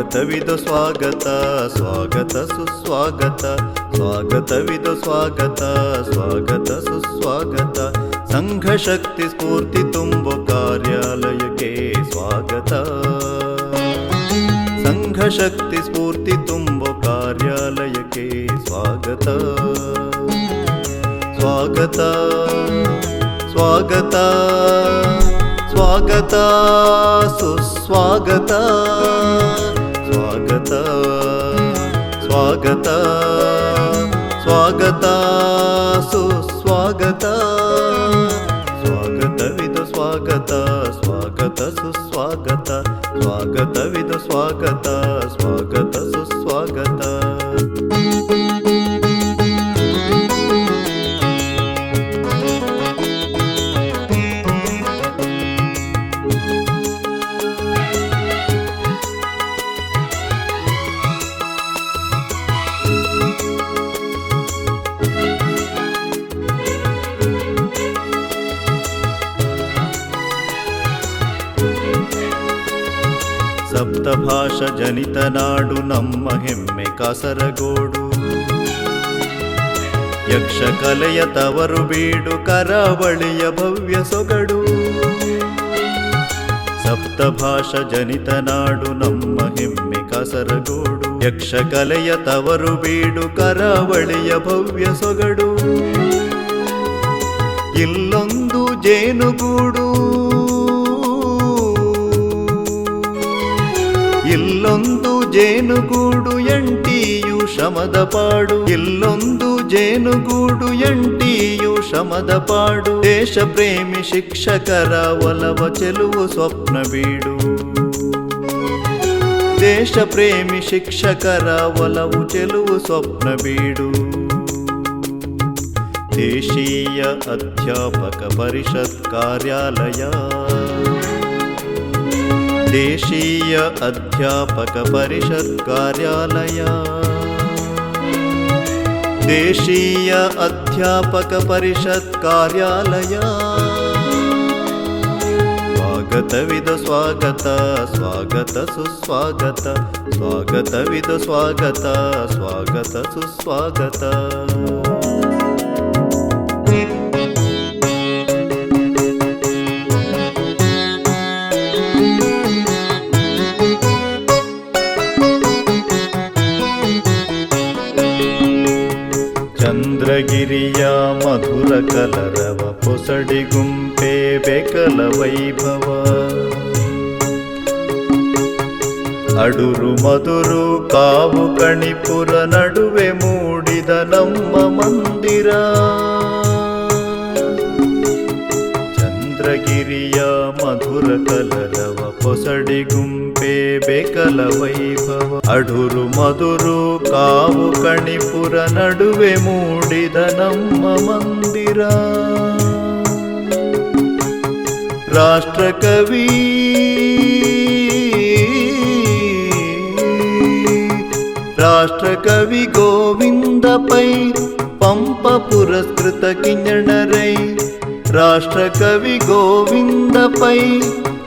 ಸ್ವಾಗತವಿದು ಸ್ವಾಗತ ಸ್ವಾಗತ ಸುಸ್ವಾಗತ ಸ್ವಾಗತವಿದು ಸ್ವಾಗತ ಸ್ವಾಗತ ಸುಸ್ವಾಗತ ಸಂಘ ಶಕ್ತಿ ಸ್ಫೂರ್ತಿ ತುಂಬೋ ಕಾರ್ಯಾಲಯಕ್ಕೆ ಸ್ವಾಗತ ಸಂಘ ಶಕ್ತಿ ಸ್ಫೂರ್ತಿ ತುಂಬೋ ಕಾರ್ಯಾಲಯಕ್ಕೆ ಸ್ವಾಗತ ಸ್ವಾಗತ ಸ್ವಾಗತ ಸ್ವಾಗತ ಸುಸ್ವಾಗತ ಸ್ವಾಗತ ಸ್ವಾಗತ ಸ್ವಾಗತ ಸುಸ್ವಾಗತ ಸ್ವಾಗತವಿದು ಸ್ವಾಗತ ಸ್ವಾಗತ ಸುಸ್ವಾಗತ ಸ್ವಾಗತವಿದು ಸ್ವಾಗತ ಸ್ವಾಗತ ಸುಸ್ವಾಗತ ಸಪ್ತಭಾಷಾ ಜನಿತ ನಾಡು ನಮ್ಮ ಹೆಮ್ಮೆ ಕಾಸರಗೋಡು ಯಕ್ಷಕಲೆಯ ತವರು ಬೀಡು ಕರಾವಳಿಯ ಭವ್ಯ ಸೊಗಡು ಸಪ್ತಭಾಷಾ ಜನಿತ ನಾಡು ನಮ್ಮ ಹೆಮ್ಮೆ ಕಾಸರಗೋಡು ಯಕ್ಷಕಲೆಯ ತವರು ಬೀಡು ಕರಾವಳಿಯ ಭವ್ಯ ಸೊಗಡು ಇಲ್ಲೊಂದು ಜೇನುಗೂಡು ಇಲ್ಲೊಂದು ಜೇನುಗೂಡು ಎಂಟಿಯು ಶ್ರಮದ ಪಾಡು ಇಲ್ಲೊಂದು ಜೇನುಗೂಡು ಎಂಟಿಯು ಶ್ರಮದ ಪಾಡು ದೇಶ ಪ್ರೇಮಿ ಶಿಕ್ಷಕರ ಒಲವ ಚೆಲುವು ಸ್ವಪ್ನ ಬೀಡು ದೇಶ ಪ್ರೇಮಿ ಶಿಕ್ಷಕರ ಒಲವು ಚೆಲುವು ಸ್ವಪ್ನ ಬೀಡು ದೇಶೀಯ ಅಧ್ಯಾಪಕ ಪರಿಷತ್ ಕಾರ್ಯಾಲಯ ದೇಶೀಯ ಅಧ್ಯಾಪಕ ಪರಿಷತ್ ಕಾರ್ಯಾಲಯ ದೇಶೀಯ ಅಧ್ಯಾಪಕ ಪರಿಷತ್ ಕಾರ್ಯಾಲಯ ಸ್ವಾಗತವಿದು ಸ್ವಾಗತ ಸ್ವಾಗತ ಸುಸ್ವಾಗತ ಸ್ವಾಗತವಿದು ಸ್ವಾಗತ ಸ್ವಾಗತ ಸುಸ್ವಾಗತ ಚಂದ್ರಗಿರಿಯ ಮಧುರ ಕಲರವ ಪೊಸಡಿ ಗುಂಪೆ ಬೆಕಲ ವೈಭವ ಅಡುರು ಮಧುರು ಕಾವು ಕಣಿಪುರ ನಡುವೆ ಮೂಡಿದ ನಮ್ಮ ಮಂದಿರ ಚಂದ್ರಗಿರಿಯ ಮಧುರ ಕಲರವ ಪೊಸಡಿ ಗುಂಪೆ ಬೆಕಲ ವೈಭವ ಅಡುರು ಮಧುರು ಕಾವು ಕಣಿಪುರ ನಡುವೆ ಮೂಡಿದ ನಮ್ಮ ಮಂದಿರ ರಾಷ್ಟ್ರಕವಿ ರಾಷ್ಟ್ರಕವಿ ಗೋವಿಂದ ಪೈ ಪಂಪ ಪುರಸ್ಕೃತ ಕಿಂಜಣರೈ ರಾಷ್ಟ್ರಕವಿ ಗೋವಿಂದ ಪೈ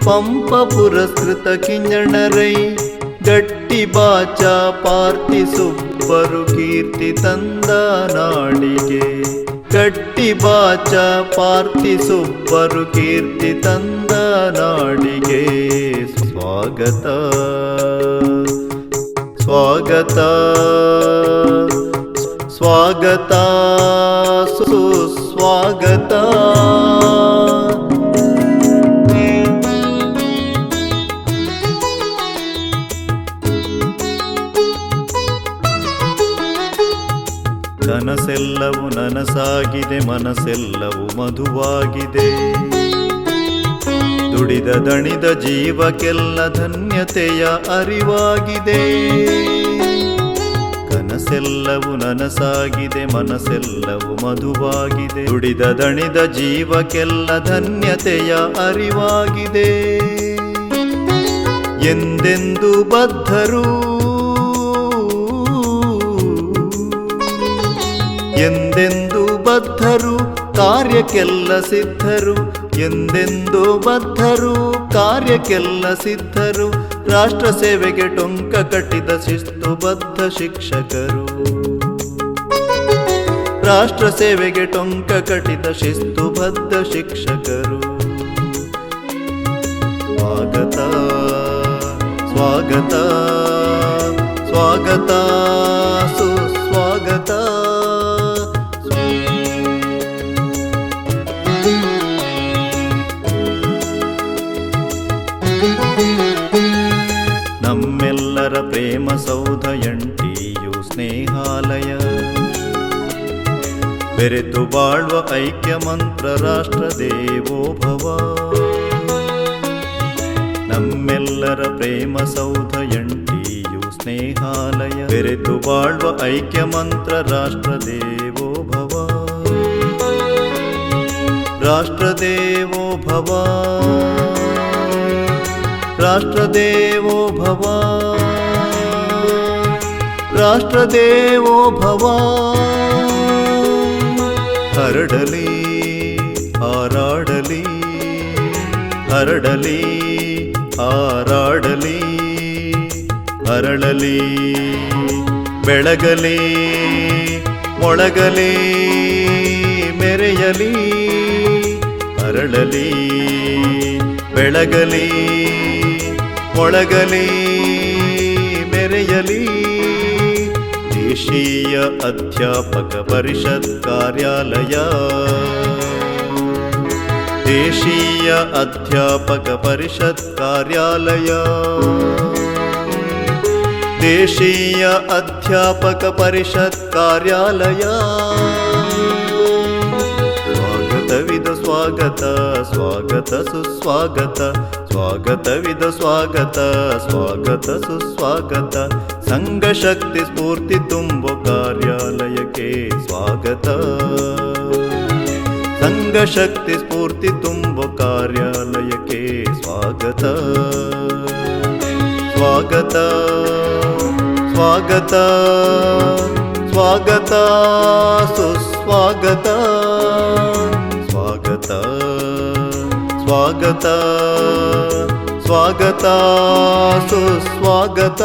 ಪಂಪ ಪುರಸ್ಕೃತ ಕಿಂಜಣರೈ ಗಟ್ಟಿ ಬಾಚ ಪಾರ್ತಿ ಸುಬ್ಬರು ಕೀರ್ತಿ ತಂದ ನಾಡಿಗೆ ಗಟ್ಟಿ ಬಾಚ ಪಾರ್ತಿ ಸುಬ್ಬರು ಕೀರ್ತಿ ತಂದ ನಾಡಿಗೆ ಸ್ವಾಗತ ಸ್ವಾಗತ ಸ್ವಾಗತ ಸುಸ್ವಾಗತ ಕನಸೆಲ್ಲವೂ ನನಸಾಗಿದೆ ಮನಸ್ಸೆಲ್ಲವೂ ಮಧುವಾಗಿದೆ ದುಡಿದ ದಣಿದ ಜೀವಕ್ಕೆಲ್ಲ ಧನ್ಯತೆಯ ಅರಿವಾಗಿದೆ ಕನಸೆಲ್ಲವೂ ನನಸಾಗಿದೆ ಮನಸ್ಸೆಲ್ಲವೂ ಮಧುವಾಗಿದೆ ದುಡಿದ ದಣಿದ ಜೀವಕ್ಕೆಲ್ಲ ಧನ್ಯತೆಯ ಅರಿವಾಗಿದೆ ಎಂದೆಂದು ಬದ್ಧರು ಎಂದೆಂದು ಬದ್ಧರು ಕಾರ್ಯಕ್ಕೆಲ್ಲ ಸಿದ್ಧರು ಎಂದೆಂದು ಬದ್ಧರು ಕಾರ್ಯಕ್ಕೆಲ್ಲ ಸಿದ್ಧರು ರಾಷ್ಟ್ರ ಸೇವೆಗೆ ಟೊಂಕ ಕಟ್ಟಿದ ಶಿಸ್ತುಬದ್ಧ ಶಿಕ್ಷಕರು. ರಾಷ್ಟ್ರ ಸೇವೆಗೆ ಟೊಂಕ ಕಟ್ಟಿದ ಶಿಸ್ತುಬದ್ಧ ಶಿಕ್ಷಕರು. ಸ್ವಾಗತ ಸ್ವಾಗತ ಸ್ವಾಗತ ಸುಸ್ವಾಗತ. ನಮ್ಮೆಲ್ಲರ ಪ್ರೇಮ ಸೌಧ NTU ಸ್ನೇಹಾಲಯ. ಬೆರೆತು ಬಾಳುವ ಐಕ್ಯ ಮಂತ್ರ ರಾಷ್ಟ್ರ ದೇವೋ ಭವ. ನಮ್ಮೆಲ್ಲರ ಪ್ರೇಮ ಸೌಧ NTU ಸ್ನೇಹಾಲಯ. ಬೆರೆತು ಬಾಳುವ ಐಕ್ಯ ಮಂತ್ರ ರಾಷ್ಟ್ರ ದೇವೋ ಭವ. ರಾಷ್ಟ್ರ ದೇವೋ ಭವ. ರಾಷ್ಟ್ರ ದೇವೋ ಭವ. ರಾಷ್ಟ್ರ ದೇವೋ ಭವ. ಹರಡಲಿ ಹಾರಾಡಲಿ ಹರಡಲಿ ಹಾರಾಡಲಿ ಹರಳಲಿ ಬೆಳಗಲಿ ಮೊಳಗಲಿ ಮೆರೆಯಲಿ. ಹರಳಲಿ ಬೆಳಗಲಿ ಮೊಳಗಲಿ ಮೆರೆಯಲಿ. ದೇಶೀಯ ಅಧ್ಯಾಪಕ ಪರಿಷತ್ ಕಾರ್ಯಾಲಯ. ದೇಶೀಯ ಅಧ್ಯಾಪಕ ಪರಿಷತ್ ಕಾರ್ಯಾಲಯ. ದೇಶೀಯ ಅಧ್ಯಾಪಕ ಪರಿಷತ್ ಕಾರ್ಯಾಲಯ. ಸ್ವಾಗತವಿದ ಸ್ವಾಗತ ಸ್ವಾಗತ ಸುಸ್ವಾಗತ. ಸ್ವಾಗತವಿದ ಸ್ವಾಗತ ಸ್ವಾಗತ ಸುಸ್ವಾಗತ. ಸಂಘ ಶಕ್ತಿ ಸ್ಫೂರ್ತಿ ತುಂಬೋ ಕಾರ್ಯಾಲಯಕ್ಕೆ ಸ್ವಾಗತ. ಸಂಘ ಶಕ್ತಿ ಸ್ಫೂರ್ತಿ ತುಂಬೋ ಕಾರ್ಯಾಲಯಕ್ಕೆ ಸ್ವಾಗತ. ಸ್ವಾಗತ ಸ್ವಾಗತ ಸ್ವಾಗತ ಸುಸ್ವಾಗತ. ಸ್ವಾಗತ ಸ್ವಾಗತ ಸ್ವಾಗತ ಸುಸ್ವಾಗತ.